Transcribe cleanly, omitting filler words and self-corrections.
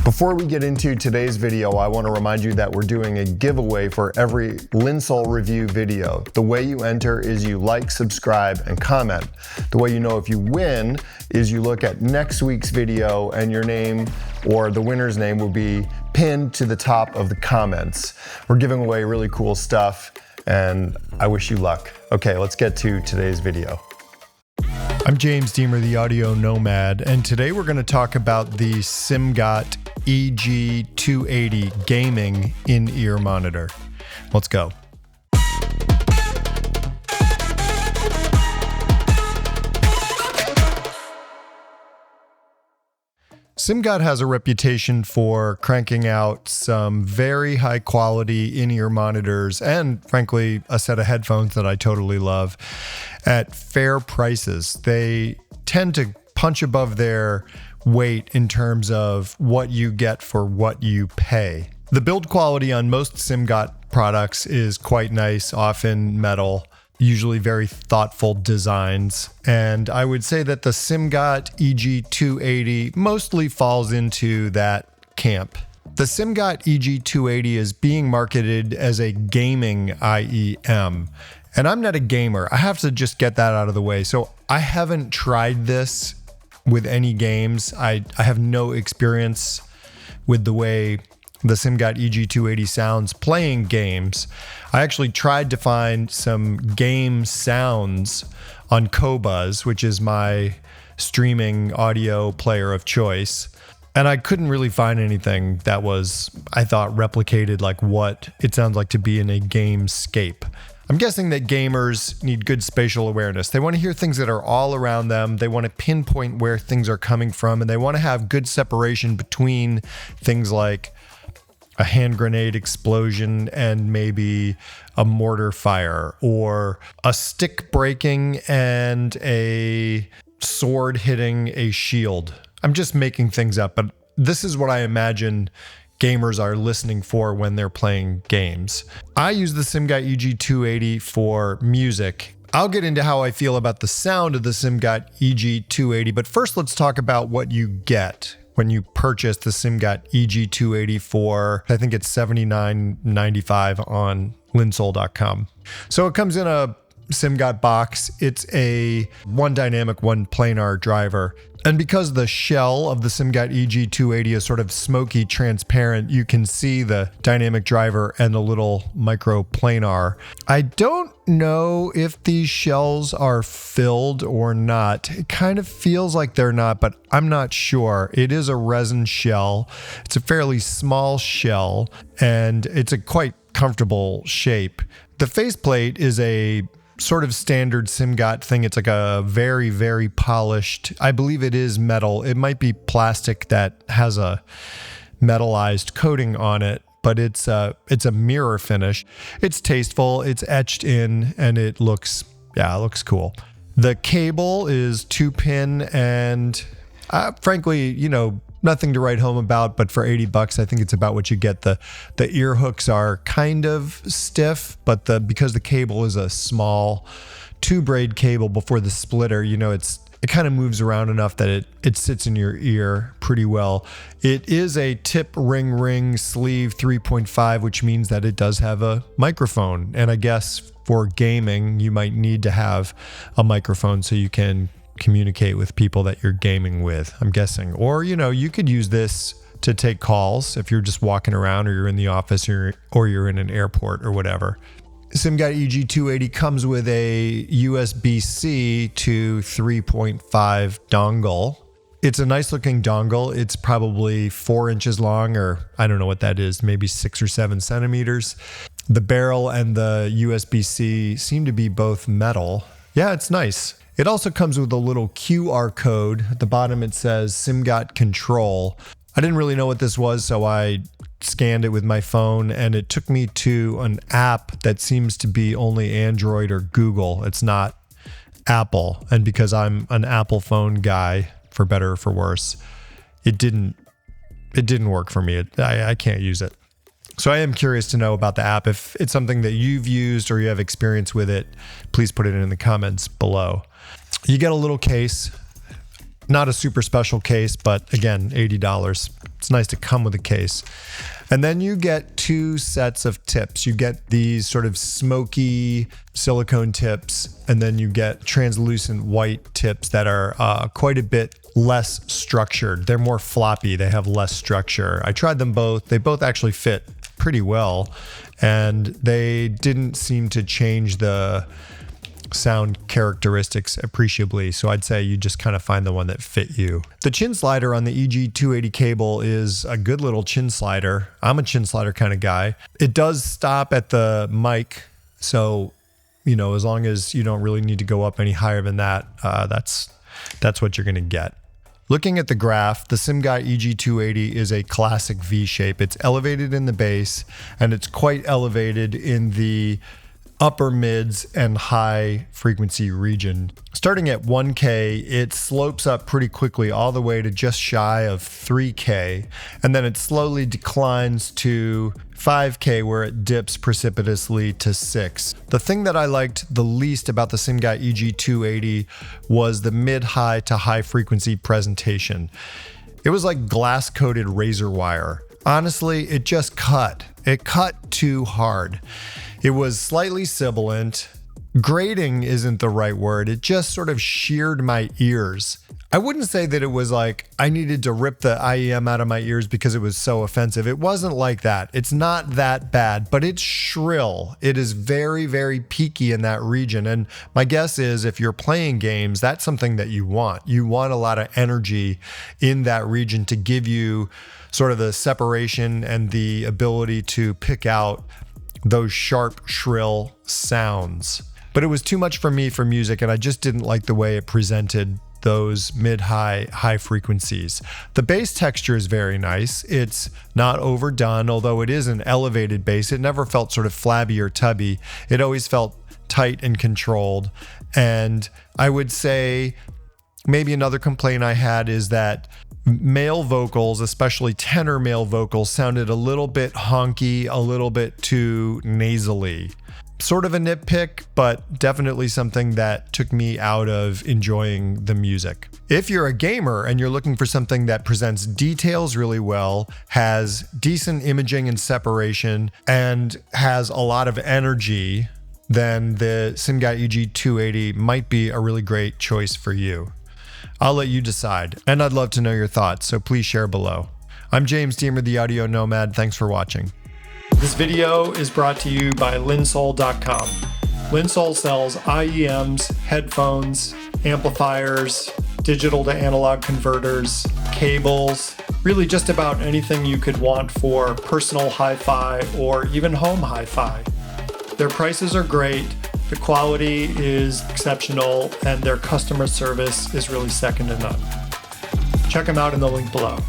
Before we get into today's video, I want to remind you that we're doing a giveaway for every Linsoul review video. The way you enter is you like, subscribe, and comment. The way you know if you win is you look at next week's video and your name or the winner's name will be pinned to the top of the comments. We're giving away really cool stuff and I wish you luck. Okay, let's get to today's video. I'm James Demer, the audio nomad, and today we're going to talk about the SIMGOT EG280 gaming in-ear monitor. Let's go. SIMGOT has a reputation for cranking out some very high quality in-ear monitors and, frankly, a set of headphones that I totally love at fair prices. They tend to punch above their weight in terms of what you get for what you pay. The build quality on most SIMGOT products is quite nice, often metal, usually very thoughtful designs. And I would say that the SIMGOT EG280 mostly falls into that camp. The SIMGOT EG280 is being marketed as a gaming IEM. And I'm not a gamer. I have to just get that out of the way. So I haven't tried this with any games. I have no experience with the way the SIMGOT EG280 sounds playing games. I actually tried to find some game sounds on Qobuz, which is my streaming audio player of choice. And I couldn't really find anything that was, I thought, replicated like what it sounds like to be in a gamescape. I'm guessing that gamers need good spatial awareness. They want to hear things that are all around them. They want to pinpoint where things are coming from, and they want to have good separation between things like a hand grenade explosion and maybe a mortar fire, or a stick breaking and a sword hitting a shield. I'm just making things up, but this is what I imagine gamers are listening for when they're playing games. I use the SIMGOT EG280 for music. I'll get into how I feel about the sound of the SIMGOT EG280, but first let's talk about what you get when you purchase the SIMGOT EG280 for, I think it's $79.95 on Linsoul.com. So it comes in a SIMGOT box. It's a one dynamic, one planar driver. And because the shell of the SIMGOT EG280 is sort of smoky transparent, you can see the dynamic driver and the little micro planar. I don't know if these shells are filled or not. It kind of feels like they're not, but I'm not sure. It is a resin shell. It's a fairly small shell, and it's a quite comfortable shape. The faceplate is a sort of standard SIMGOT thing. It's like a very, very polished, I believe it is metal. It might be plastic that has a metallized coating on it, but it's a mirror finish. It's tasteful, it's etched in, and it looks cool. The cable is 2-pin and frankly, nothing to write home about, but for $80, I think it's about what you get. The ear hooks are kind of stiff, but because the cable is a small 2-braid cable before the splitter, it kind of moves around enough that it sits in your ear pretty well. It is a tip ring sleeve 3.5, which means that it does have a microphone. And I guess for gaming, you might need to have a microphone so you can communicate with people that you're gaming with, I'm guessing. Or, you could use this to take calls if you're just walking around or you're in the office or you're in an airport or whatever. SIMGOT EG280 comes with a USB-C to 3.5 dongle. It's a nice looking dongle. It's probably 4 inches long, or I don't know what that is, maybe 6 or 7 centimeters. The barrel and the USB-C seem to be both metal. Yeah, it's nice. It also comes with a little QR code. At the bottom it says SIMGOT Control. I didn't really know what this was, so I scanned it with my phone, and it took me to an app that seems to be only Android or Google. It's not Apple. And because I'm an Apple phone guy, for better or for worse, it didn't work for me. I can't use it. So I am curious to know about the app. If it's something that you've used or you have experience with it, please put it in the comments below. You get a little case. Not a super special case, but again, $80. It's nice to come with a case. And then you get 2 sets of tips. You get these sort of smoky silicone tips, and then you get translucent white tips that are quite a bit less structured. They're more floppy. They have less structure. I tried them both. They both actually fit pretty well, and they didn't seem to change the sound characteristics appreciably. So I'd say you just kind of find the one that fit you. The chin slider on the EG280 cable is a good little chin slider. I'm a chin slider kind of guy. It does stop at the mic. So, as long as you don't really need to go up any higher than that, that's what you're going to get. Looking at the graph, the SIMGOT EG280 is a classic V shape. It's elevated in the bass, and it's quite elevated in the upper mids and high frequency region. Starting at 1K, it slopes up pretty quickly all the way to just shy of 3K, and then it slowly declines to 5K where it dips precipitously to 6. The thing that I liked the least about the SIMGOT EG280 was the mid-high to high frequency presentation. It was like glass-coated razor wire. Honestly, it just cut. It cut too hard. It was slightly sibilant. Grating isn't the right word. It just sort of sheared my ears. I wouldn't say that it was like I needed to rip the IEM out of my ears because it was so offensive. It wasn't like that. It's not that bad, but it's shrill. It is very, very peaky in that region. And my guess is if you're playing games, that's something that you want. You want a lot of energy in that region to give you sort of the separation and the ability to pick out those sharp, shrill sounds. But it was too much for me for music, and I just didn't like the way it presented those high frequencies. The bass texture is very nice. It's not overdone, although it is an elevated bass. It never felt sort of flabby or tubby. It always felt tight and controlled. And I would say maybe another complaint I had is that male vocals, especially tenor male vocals, sounded a little bit honky, a little bit too nasally. Sort of a nitpick, but definitely something that took me out of enjoying the music. If you're a gamer and you're looking for something that presents details really well, has decent imaging and separation, and has a lot of energy, then the SIMGOT EG280 might be a really great choice for you. I'll let you decide, and I'd love to know your thoughts, so please share below. I'm James Demer, the Audio Nomad. Thanks for watching. This video is brought to you by Linsoul.com. Linsoul sells IEMs, headphones, amplifiers, digital to analog converters, cables, really just about anything you could want for personal hi-fi or even home hi-fi. Their prices are great. The quality is exceptional, and their customer service is really second to none. Check them out in the link below.